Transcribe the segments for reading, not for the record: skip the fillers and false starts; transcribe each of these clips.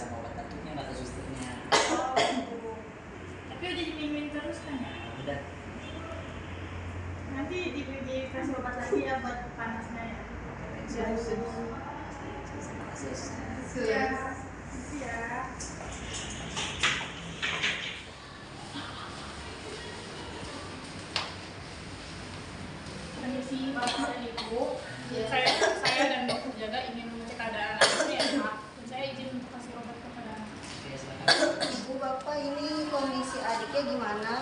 sama obat batuknya, kata susternya. Oh, gitu. Tapi udah diminum terus kan ya? Udah. Nanti dikasih obat lagi ya buat panasnya ya. Terima kasih. Ya. Ya. Permisi Bapak dan Ibu. Ya. Saya dan dokter jaga ingin mengecek keadaan anaknya ya Pak. Dan saya izin untuk kasih obat kepada anak. Oke, silakan. Ibu bapak ini kondisi adiknya gimana?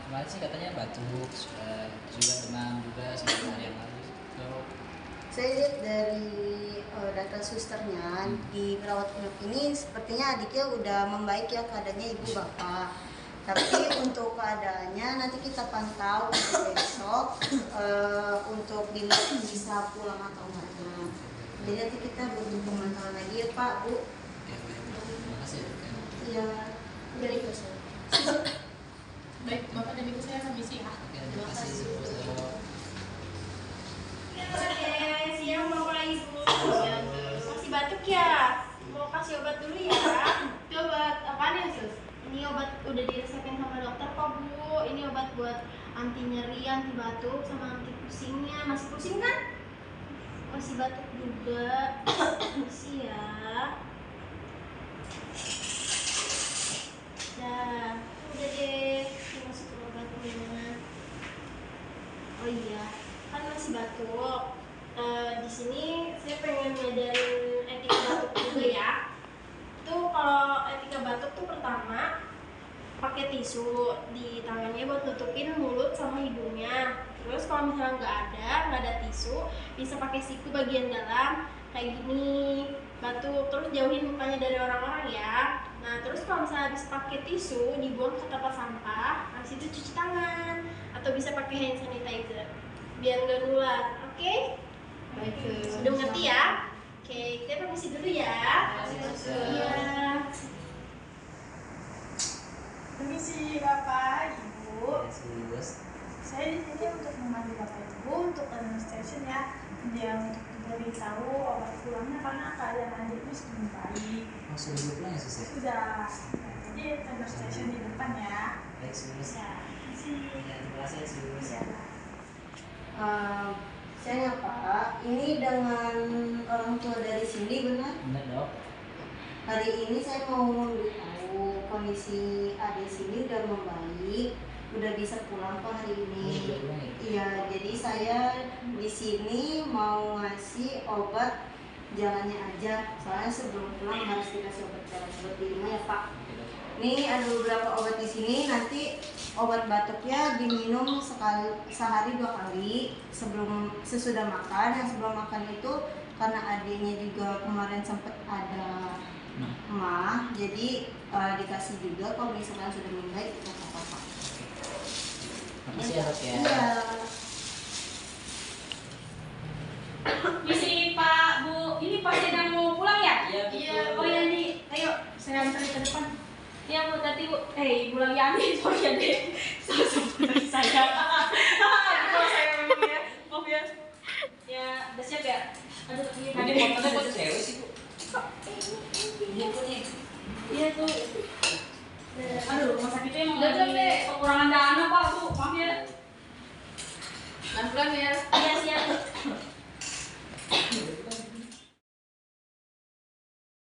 Kemarin sih katanya batuk, juga demam juga sebelum hari yang lalu. Saya lihat dari data susternya di perawat inap ini sepertinya adiknya udah membaik ya keadaannya ibu bapak. Tapi untuk keadaannya nanti kita pantau untuk besok untuk bila bisa pulang atau enggaknya. Jadi nanti kita butuh pemantauan lagi ya Pak, Bu. Terima kasih. Iya, dari itu saya. Baik, Bapak dan Ibu saya permisi ya. Oke, terima kasih. Siang Bapak Ibu. Masih batuk ya? Mau kasih obat dulu ya? Itu obat apaan ya sus? Ini obat udah diresepin sama dokter kok Bu. Ini obat buat anti nyeri, anti batuk, sama anti pusingnya. Masih pusing kan? Masih batuk juga. Masih ya. Dah, udah deh. Masukin obatnya. Oh iya, kan masih batuk. Di sini saya pengen ngajarin etika batuk juga ya. Tuh kalau etika batuk tuh pertama pakai tisu di tangannya buat nutupin mulut sama hidungnya. Terus kalau misalnya nggak ada tisu, bisa pakai siku bagian dalam kayak gini batuk. Terus jauhin mukanya dari orang-orang ya. Nah terus kalau misalnya habis pakai tisu dibuang ke tempat sampah, habis itu cuci tangan atau bisa pakai hand sanitizer biar nggak nular. Oke? Baik, Sudah mengerti ya? Oke, kita permisi dulu ya. Iya. Permisi Bapak, Ibu. Yes. Saya di sini untuk memanggil Bapak Ibu untuk administration ya. Dia untuk diberitahu obat pulangnya karena keadaan adiknya sudah membaik. Oh, sudah pulang ya, Sus? Sudah. Jadi administration di depan ya. Baik, Sus. Ya. Ya, terima kasih, Sus. Ya. Saya Pak, ini dengan orang tua dari Cindy benar? Benar, Dok. Hari ini saya mau memberitahu kondisi adik Cindy udah membaik, udah bisa pulang Pak hari ini. Oh, udah pulang ya? Iya, jadi saya di sini mau ngasih obat jalannya aja. Soalnya sebelum pulang harus dikasih obat jalan seperti ini ya Pak. Oke, Dok. Ini ada beberapa obat di sini. Nanti obat batuknya diminum sehari 2 kali sesudah makan. Yang sebelum makan itu karena adiknya juga kemarin sempat ada emah, jadi dikasih juga. Kalau misalkan sudah membaik kita apa-apa. Makasih ya, Dok ya. Iya. Misi Pak, Bu, ini Pak sedang mau pulang ya? Iya, Oh ya nih, ayo saya antar ke depan. Iya Bu, tadi Bu, Ibu lagi ambil, oh ya deh, seperti saya. Kalau saya memangnya, maaf ya. Ya, udah siap ya? Aduh, Ini motornya buat cewek sih, Bu. Iya, Bu nih. Iya tuh. Aduh, rumah sakitnya emang lagi kekurangan dana Pak Bu, maaf ya. Pelan-pelan ya.